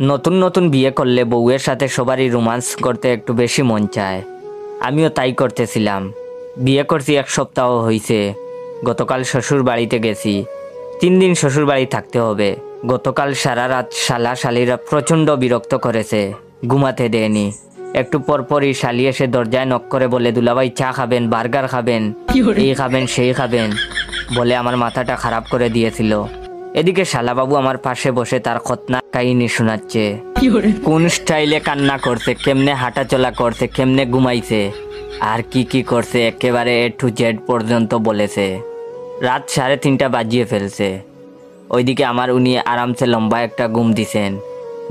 নতুন নতুন বিয়ে করলে বউয়ের সাথে সবারই রোমান্স করতে একটু বেশি মন চায়। আমিও তাই করতেছিলাম। বিয়ে করছি 1 সপ্তাহ হয়েছে। গতকাল শ্বশুর বাড়িতে গেছি। 3 দিন শ্বশুর বাড়ি থাকতে হবে। গতকাল সারা রাত শালা শালিরা প্রচণ্ড বিরক্ত করেছে, ঘুমাতে দেয়নি। একটু পরপরই শালি এসে দরজায় নক করে বলে, দুলাভাই চা খাবেন, বার্গার খাবেন, এই খাবেন সেই খাবেন বলে আমার মাথাটা খারাপ করে দিয়েছিল। এদিকে শালাবাবু আমার পাশে বসে তার খতনা কাহিনী শোনাচ্ছে। কোন স্টাইলে কান্না করছে, কেমনে হাঁটা চলা করছে, কেমনে ঘুমাইছে, আর কি কি করছে একেবারে A to Z পর্যন্ত বলেছে। রাত 3:30 বাজিয়ে ফেলছে। ওইদিকে আমার উনি আরামসে লম্বা একটা ঘুম দিছেন,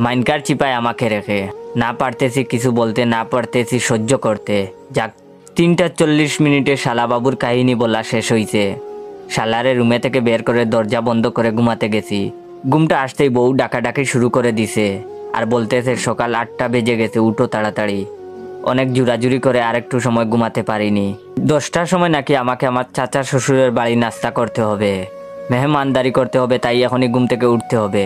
মাইনকার চিপায় আমাকে রেখে। না পারতেছি কিছু বলতে, না পারতেছি সহ্য করতে। যাক, 3:40 শালাবাবুর কাহিনী বলা শেষ হইছে। শালারে রুমে থেকে বের করে দরজা বন্ধ করে ঘুমাতে গেছি। ঘুমটা আসতেই বউ ডাকাডাকি শুরু করে দিছে আর বলতেছে, সকাল 8টা বেজে গেছে, উঠো তাড়াতাড়ি। অনেক জুরাজুরি করে আরেকটু সময় ঘুমাতে পারিনি। 10টার সময় নাকি আমাকে আমার চাচা শ্বশুরের বাড়ি নাস্তা করতে হবে, মেহমানদারি করতে হবে, তাই এখনই ঘুম থেকে উঠতে হবে।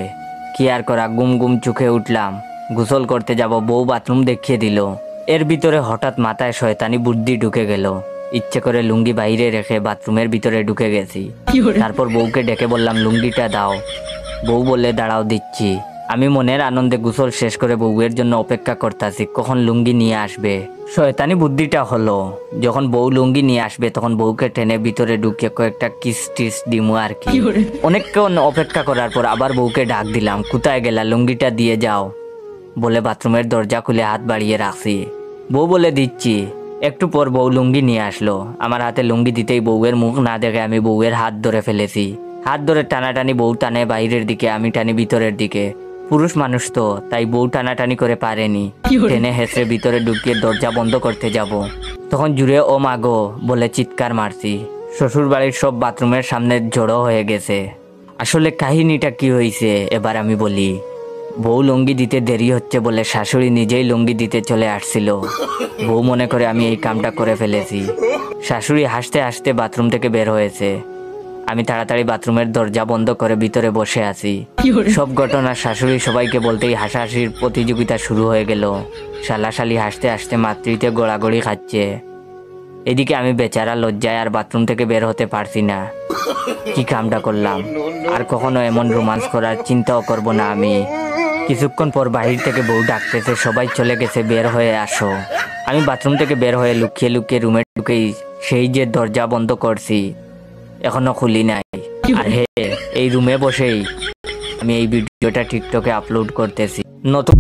কি আর করা, ঘুম চোখে উঠলাম। গোসল করতে যাব, বউ বাথরুম দেখিয়ে দিল। এর ভিতরে হঠাৎ মাথায় শয়তানি বুদ্ধি ঢুকে গেল। ইচ্ছে করে লুঙ্গি বাইরে রেখে বাথরুমের ভিতরে ঢুকে গেছি। তারপর বউকে ডেকে বললাম, লুঙ্গিটা দাও। বউ বলে, দাঁড়াও দিচ্ছি। আমি মনের আনন্দে গোসল শেষ করে বউয়ের জন্য অপেক্ষা করতেছি কখন লুঙ্গি নিয়ে আসবে। শয়তানি বুদ্ধিটা হলো, যখন বউ লুঙ্গি নিয়ে আসবে তখন বউকে টেনে ভিতরে ঢুকিয়ে কয়েকটা কিস টিস দিমু আর কি। অনেকক্ষণ অপেক্ষা করার পর আবার বউকে ডাক দিলাম, কোথায় গেলা, লুঙ্গিটা দিয়ে যাও বলে বাথরুমের দরজা খুলে হাত বাড়িয়ে রাখছি। বউ বলে, দিচ্ছি। একটু পর বউ লুঙ্গি নিয়ে আসলো। আমার হাতে লুঙ্গি দিতেই বউয়ের মুখ না দেখে আমি বউয়ের হাত ধরে ফেলেছি। হাত ধরে টানাটানি, বউ টানে বাইরের দিকে, আমি টানি ভিতরের দিকে। পুরুষ মানুষ তো, তাই বউ টানাটানি করে পারেনি। টেনে হেসড়ে ভিতরে ঢুকিয়ে দরজা বন্ধ করতে যাব, তখন জুড়ে ও মাগো বলে চিৎকার মারছি। শ্বশুর বাড়ির সব বাথরুমের সামনে জড়ো হয়ে গেছে। আসলে কাহিনীটা কি হয়েছে এবার আমি বলি। বউ লুঙ্গি দিতে দেরি হচ্ছে বলে শাশুড়ি নিজেই লুঙ্গি দিতে চলে আসছিল। বউ মনে করে আমি এই কামটা করে ফেলেছি। শাশুড়ি হাসতে হাসতে বাথরুম থেকে বের হয়েছে। আমি তাড়াতাড়ি বাথরুমের দরজা বন্ধ করে ভিতরে বসে আছি। সব ঘটনা শাশুড়ি সবাইকে বলতেই হাসাহাসির প্রতিযোগিতা শুরু হয়ে গেল। শালাশালি হাসতে হাসতে মাতৃতে গোড়াগড়ি খাচ্ছে। এদিকে আমি বেচারা লজ্জায় আর বাথরুম থেকে বের হতে পারছি না। কি কামটা করলাম, আর কখনো এমন রোমান্স করার চিন্তাও করব না আমি। কিছুক্ষণ পর বাহির থেকে বউ ডাকতেছে, সবাই চলে গেছে, বের হয়ে আসো। আমি বাথরুম থেকে বের হয়ে লুকিয়ে লুকিয়ে রুমে ঢুকেই সেই যে দরজা বন্ধ করছি এখনো খুলি নাই। আর এই রুমে বসেই আমি এই ভিডিওটা টিকটকে আপলোড করতেছি। নতুন